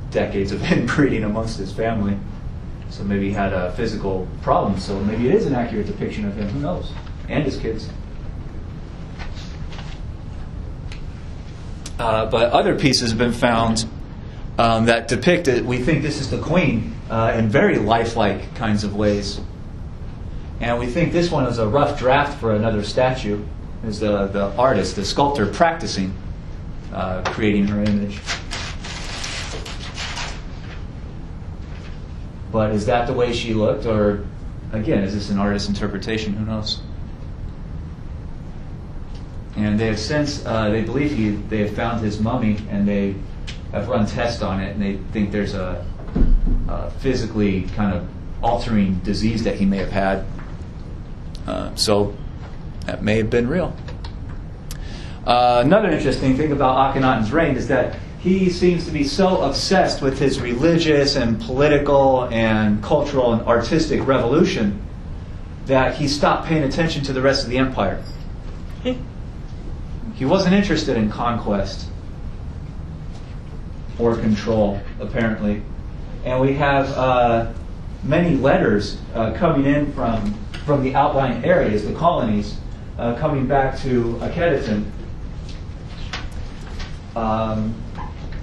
decades of inbreeding amongst his family. So maybe he had a physical problem. So maybe it is an accurate depiction of him. Who knows? And his kids. But other pieces have been found that depict it. We think this is the queen in very lifelike kinds of ways. And we think this one is a rough draft for another statue. Is the artist, the sculptor, practicing creating her image. But is that the way she looked? Or, again, is this an artist's interpretation? Who knows? And they have since, they believe they have found his mummy, and they have run tests on it, and they think there's a physically kind of altering disease that he may have had. So that may have been real. Another interesting thing about Akhenaten's reign is that he seems to be so obsessed with his religious and political and cultural and artistic revolution that he stopped paying attention to the rest of the empire. He wasn't interested in conquest or control, apparently. And we have many letters coming in from the outlying areas, the colonies, coming back to Akhenaten.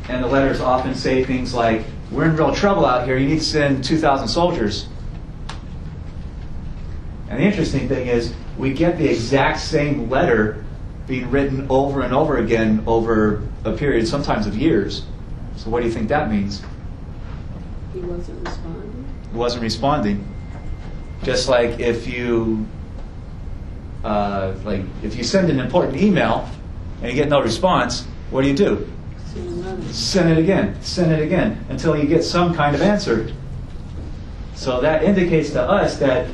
And the letters often say things like, "We're in real trouble out here, you need to send 2,000 soldiers." And the interesting thing is, we get the exact same letter being written over and over again over a period sometimes of years. So what do you think that means? He wasn't responding? He wasn't responding. Just like if you send an important email and you get no response, what do? Send it again, until you get some kind of answer. So that indicates to us that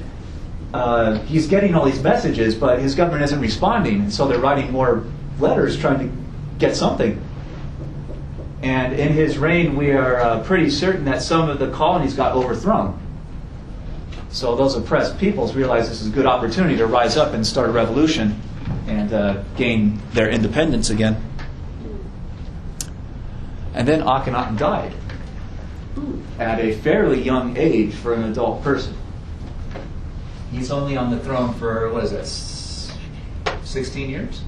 he's getting all these messages, but his government isn't responding, and so they're writing more letters trying to get something. And in his reign, we are pretty certain that some of the colonies got overthrown. So those oppressed peoples realized this is a good opportunity to rise up and start a revolution and gain their independence again. And then Akhenaten died at a fairly young age for an adult person. He's only on the throne for, 16 years?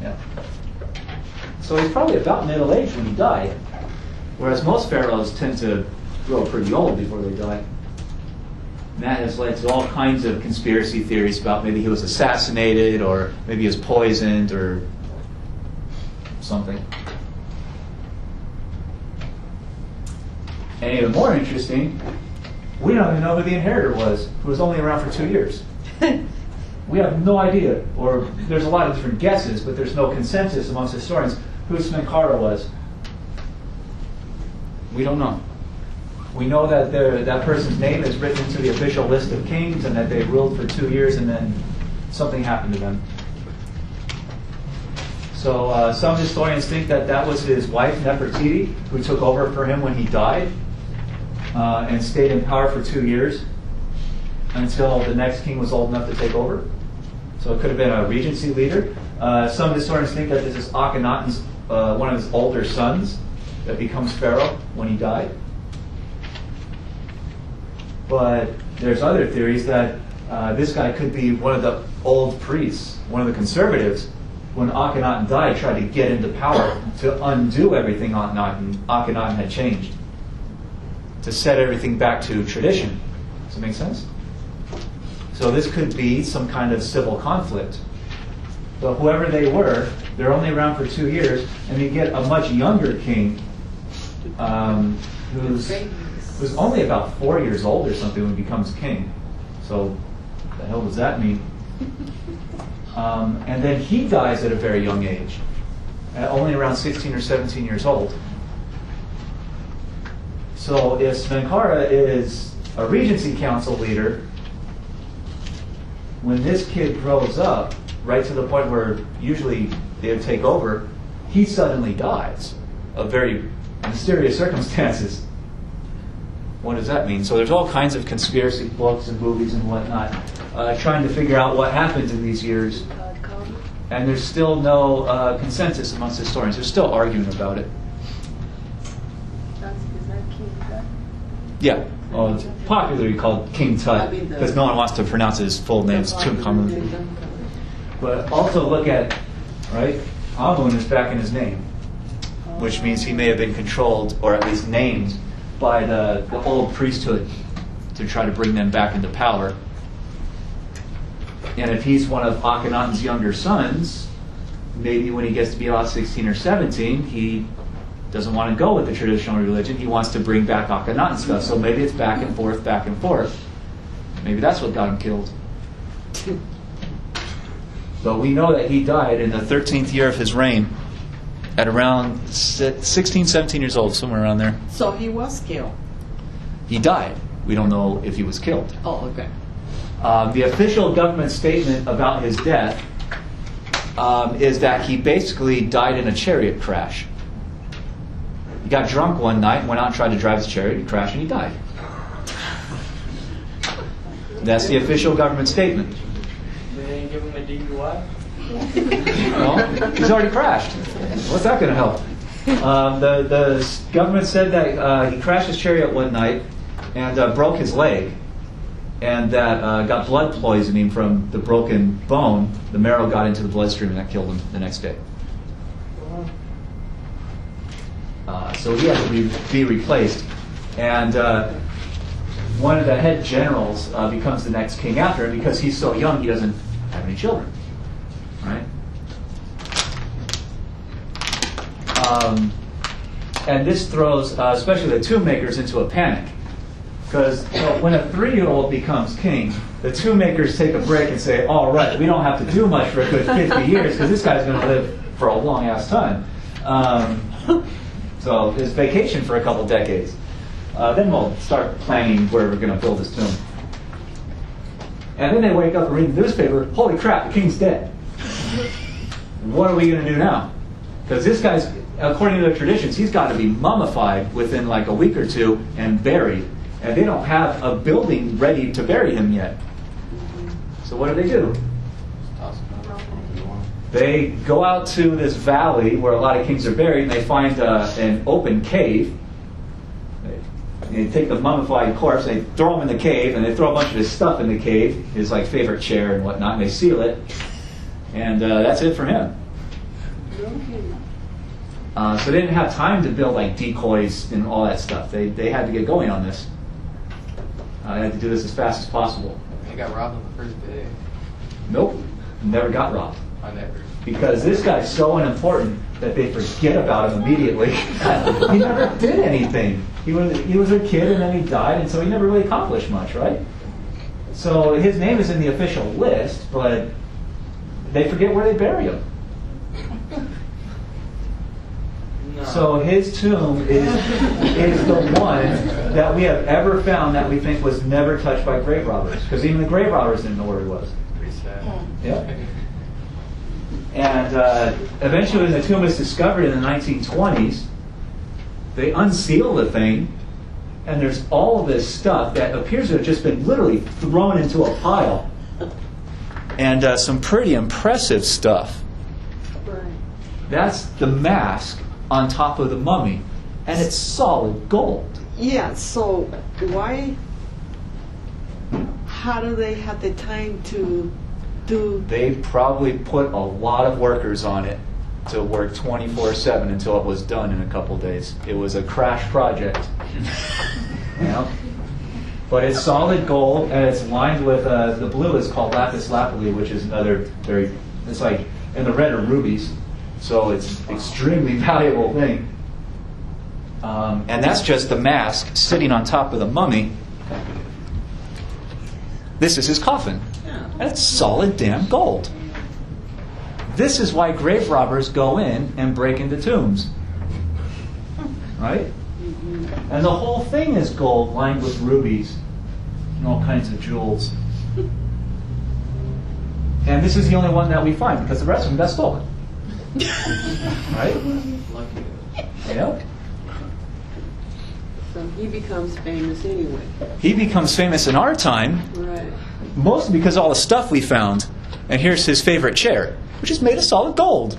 Yeah. So he's probably about middle age when he died, whereas most pharaohs tend to grow pretty old before they die. And that has led to all kinds of conspiracy theories about maybe he was assassinated, or maybe he was poisoned, or something. And even more interesting, we don't even know who the inheritor was, who was only around for 2 years. We have no idea, or there's a lot of different guesses, but there's no consensus amongst historians who Smenkhara was. We don't know. We know that that person's name is written into the official list of kings, and that they ruled for 2 years, and then something happened to them. So some historians think that that was his wife, Nefertiti, who took over for him when he died, and stayed in power for 2 years until the next king was old enough to take over. So it could have been a regency leader. Some historians think that this is Akhenaten's, one of his older sons that becomes pharaoh when he died. But there's other theories that this guy could be one of the old priests, one of the conservatives. When Akhenaten died, tried to get into power to undo everything Akhenaten had changed, to set everything back to tradition. Does that make sense? So this could be some kind of civil conflict. But whoever they were, they're only around for 2 years, and you get a much younger king who's only about 4 years old or something when he becomes king. So what the hell does that mean? And then he dies at a very young age, only around 16 or 17 years old. So if Sankara is a regency council leader, when this kid grows up, right to the point where usually they would take over, he suddenly dies of very mysterious circumstances. What does that mean? So there's all kinds of conspiracy books and movies and whatnot trying to figure out what happened in these years. And there's still no consensus amongst historians. They're still arguing about it. Is that King Tut? Yeah. Well, it's popularly called King Tut because no one wants to pronounce his full name. It's too common. But also look at, right, Amun is back in his name, which means he may have been controlled or at least named by the old priesthood to try to bring them back into power. And if he's one of Akhenaten's younger sons, maybe when he gets to be about 16 or 17, he doesn't want to go with the traditional religion. He wants to bring back Akhenaten stuff. So maybe it's back and forth, back and forth. Maybe that's what got him killed. But we know that he died in the 13th year of his reign at around 16, 17 years old, somewhere around there. So he was killed. He died. We don't know if he was killed. Oh, okay. The official government statement about his death is that he basically died in a chariot crash. He got drunk one night, went out and tried to drive his chariot, he crashed and he died. That's the official government statement. They didn't give him a DUI? Well, he's already crashed. What's that going to help? The government said that he crashed his chariot one night and broke his leg, and that got blood poisoning from the broken bone. The marrow got into the bloodstream and that killed him the next day. So he had to be replaced. And one of the head generals becomes the next king after him because he's so young he doesn't have any children. Right? And this throws, especially the tomb makers, into a panic. Because when a 3-year-old becomes king, the tomb makers take a break and say, all right, we don't have to do much for a good 50 years because this guy's going to live for a long-ass time. So there's vacation for a couple decades. Then we'll start planning where we're going to build this tomb. And then they wake up and read the newspaper, holy crap, the king's dead. What are we going to do now? Because this guy's, according to their traditions, he's got to be mummified within like a week or two and buried. And they don't have a building ready to bury him yet. So what do? They go out to this valley where a lot of kings are buried, and they find an open cave. They take the mummified corpse, they throw him in the cave, and they throw a bunch of his stuff in the cave, his like favorite chair and whatnot, and they seal it. And that's it for him. So they didn't have time to build like decoys and all that stuff. They had to get going on this. They had to do this as fast as possible. They got robbed on the first day. Nope, never got robbed. I never. Because this guy's so unimportant that they forget about him immediately. He never did anything. He was a kid and then he died, and so he never really accomplished much, right? So his name is in the official list, but they forget where they bury him. No. So his tomb is the one that we have ever found that we think was never touched by grave robbers. Because even the grave robbers didn't know where he was. Pretty sad. Yeah. And eventually when the tomb is discovered in the 1920s, they unseal the thing, and there's all of this stuff that appears to have just been literally thrown into a pile. and some pretty impressive stuff. Right. That's the mask on top of the mummy, and it's solid gold. Yeah, so why, how do they have the time to do, They probably put a lot of workers on it to work 24/7 until it was done in a couple days. It was a crash project. You know? But it's solid gold, and it's lined with, the blue is called lapis lazuli, which is another it's like, and the red are rubies, so it's extremely valuable thing. And that's just the mask sitting on top of the mummy. This is his coffin. And it's solid damn gold. This is why grave robbers go in and break into tombs. Right? And the whole thing is gold lined with rubies and all kinds of jewels. And this is the only one that we find because the rest of them got stolen. Right? Lucky. Yeah. so he becomes famous anyway. He becomes famous in our time, Right. mostly because of all the stuff we found. And here's his favorite chair, which is made of solid gold.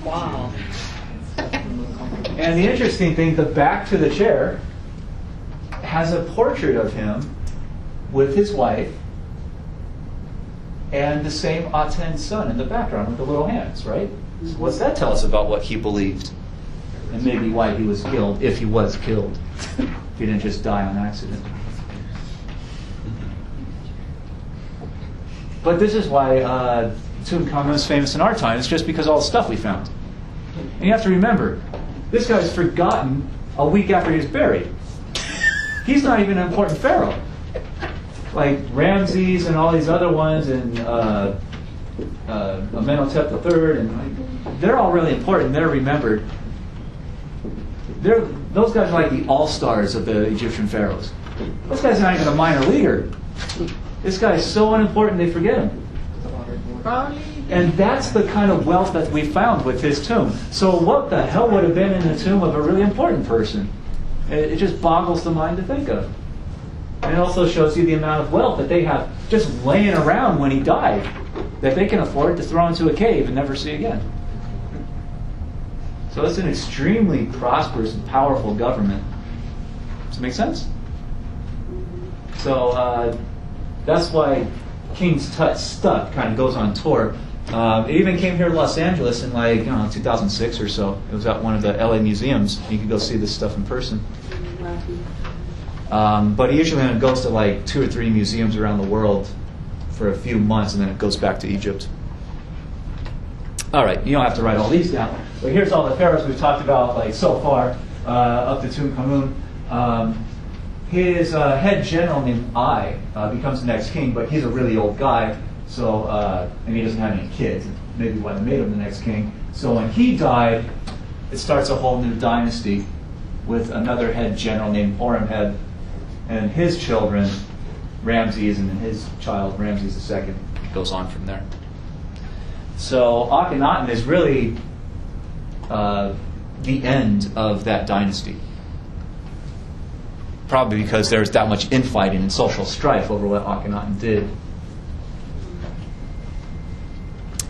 Wow. And the interesting thing, the back to the chair has a portrait of him with his wife and the same Aten son in the background with the little hands, right? So what's that tell us about what he believed? And maybe why he was killed, if he was killed. If he didn't just die on accident. But this is why Tutankhamun is famous in our time. It's just because of all the stuff we found. And you have to remember, this guy's forgotten a week after he was buried. He's not even an important pharaoh. Like Ramses and all these other ones, and Amenhotep III, and they're all really important. They're remembered. Those guys are like the all-stars of the Egyptian pharaohs. This guy's not even a minor leaguer. This guy is so unimportant they forget him. Probably. And that's the kind of wealth that we found with his tomb. So what the hell would have been in the tomb of a really important person? It just boggles the mind to think of. And it also shows you the amount of wealth that they have just laying around when he died, that they can afford to throw into a cave and never see again. So it's an extremely prosperous and powerful government. Does it make sense? So that's why King's Tut Stuff kind of goes on tour. It even came here to Los Angeles in 2006 or so. It was at one of the LA museums. You could go see this stuff in person. But he usually then goes to 2 or 3 museums around the world for a few months, and then it goes back to Egypt. All right, you don't have to write all these down. But here's all the pharaohs we've talked about so far, up to Tutankhamun. His head general named Ai becomes the next king, but he's a really old guy, so and he doesn't have any kids. Maybe why they made him the next king. So when he died, it starts a whole new dynasty with another head general named Horemheb, and his children, Ramses, and then his child, Ramses II, goes on from there. So Akhenaten is really the end of that dynasty. Probably because there's that much infighting and social strife over what Akhenaten did.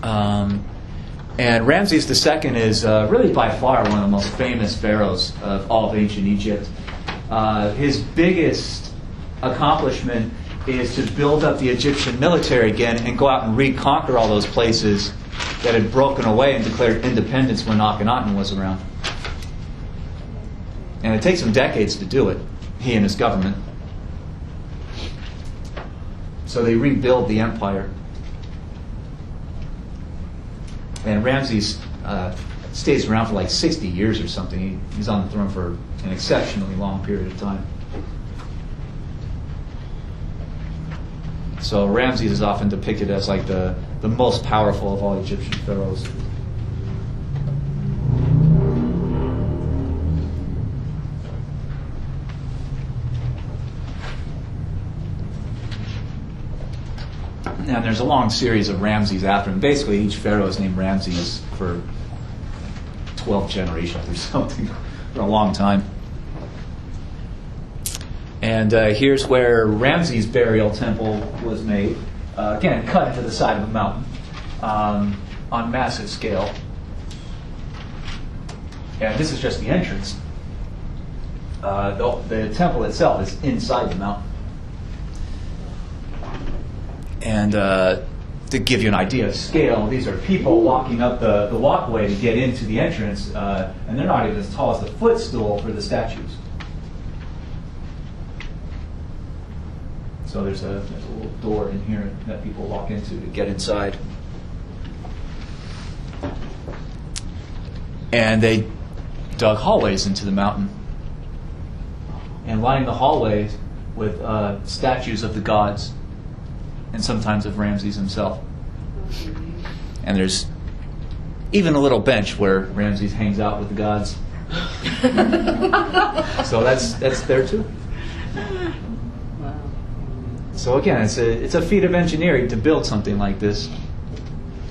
And Ramses II is really by far one of the most famous pharaohs of all of ancient Egypt. His biggest accomplishment is to build up the Egyptian military again and go out and reconquer all those places that had broken away and declared independence when Akhenaten was around. And it takes him decades to do it, he and his government. So they rebuild the empire. And Ramses stays around for 60 years or something. He's on the throne for an exceptionally long period of time. So Ramses is often depicted as the most powerful of all Egyptian pharaohs. And there's a long series of Ramses after him. Basically, each pharaoh is named Ramses for 12 generations or something, for a long time. And here's where Ramses' burial temple was made. again, cut into the side of a mountain on massive scale. And this is just the entrance. The temple itself is inside the mountain. And to give you an idea of scale, these are people walking up the walkway to get into the entrance, and they're not even as tall as the footstool for the statues. So there's a little door in here that people walk into to get inside. And they dug hallways into the mountain, and lined the hallways with statues of the gods, and sometimes of Ramses himself. And there's even a little bench where Ramses hangs out with the gods. So that's there too. Wow. So again, it's a feat of engineering to build something like this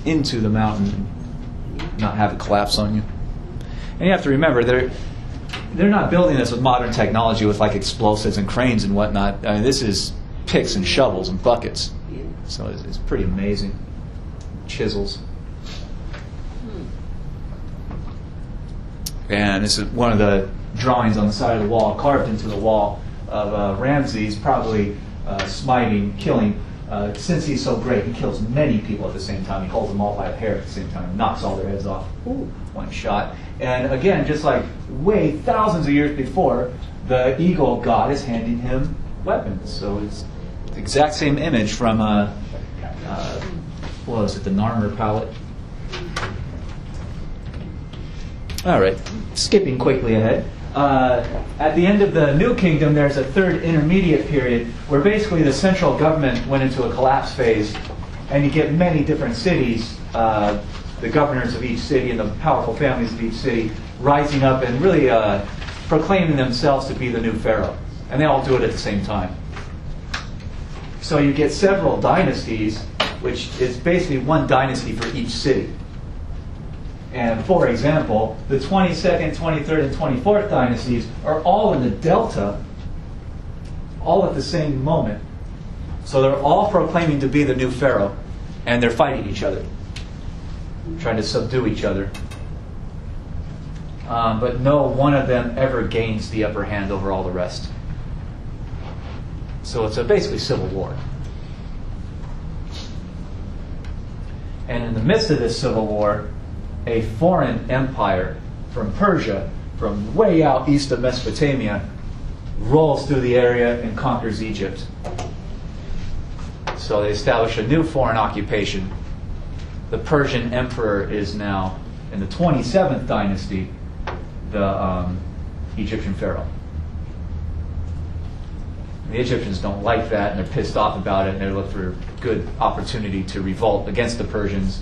into the mountain and not have it collapse on you. And you have to remember, they're not building this with modern technology with like explosives and cranes and whatnot. I mean, this is picks and shovels and buckets. Yeah. So it's pretty amazing. Chisels. And this is one of the drawings on the side of the wall, carved into the wall, of Ramses probably smiting, killing. Since he's so great, he kills many people at the same time. He holds them all by a hair at the same time, knocks all their heads off. One shot. And again, just like way thousands of years before, the eagle god is handing him weapons. So it's the exact same image from what was it, the Narmer palette. All right, skipping quickly ahead. At the end of the New Kingdom, there's a third intermediate period where basically the central government went into a collapse phase, and you get many different cities, the governors of each city and the powerful families of each city rising up and really proclaiming themselves to be the new pharaoh. And they all do it at the same time. So you get several dynasties, which is basically one dynasty for each city. And for example, the 22nd, 23rd, and 24th dynasties are all in the Delta, all at the same moment. So they're all proclaiming to be the new pharaoh, and they're fighting each other, trying to subdue each other. But no one of them ever gains the upper hand over all the rest. So it's basically civil war. And in the midst of this civil war, a foreign empire from Persia, from way out east of Mesopotamia, rolls through the area and conquers Egypt. So they establish a new foreign occupation. The Persian emperor is now, in the 27th dynasty, the Egyptian pharaoh. The Egyptians don't like that, and they're pissed off about it, and they look for a good opportunity to revolt against the Persians.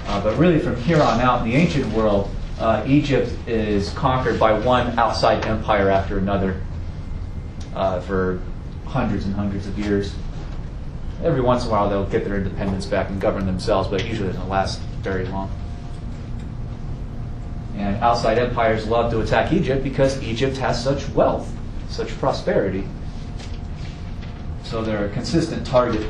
But really, from here on out, in the ancient world, Egypt is conquered by one outside empire after another for hundreds and hundreds of years. Every once in a while, they'll get their independence back and govern themselves, but it usually doesn't last very long. And outside empires love to attack Egypt because Egypt has such wealth, such prosperity. So they're a consistent target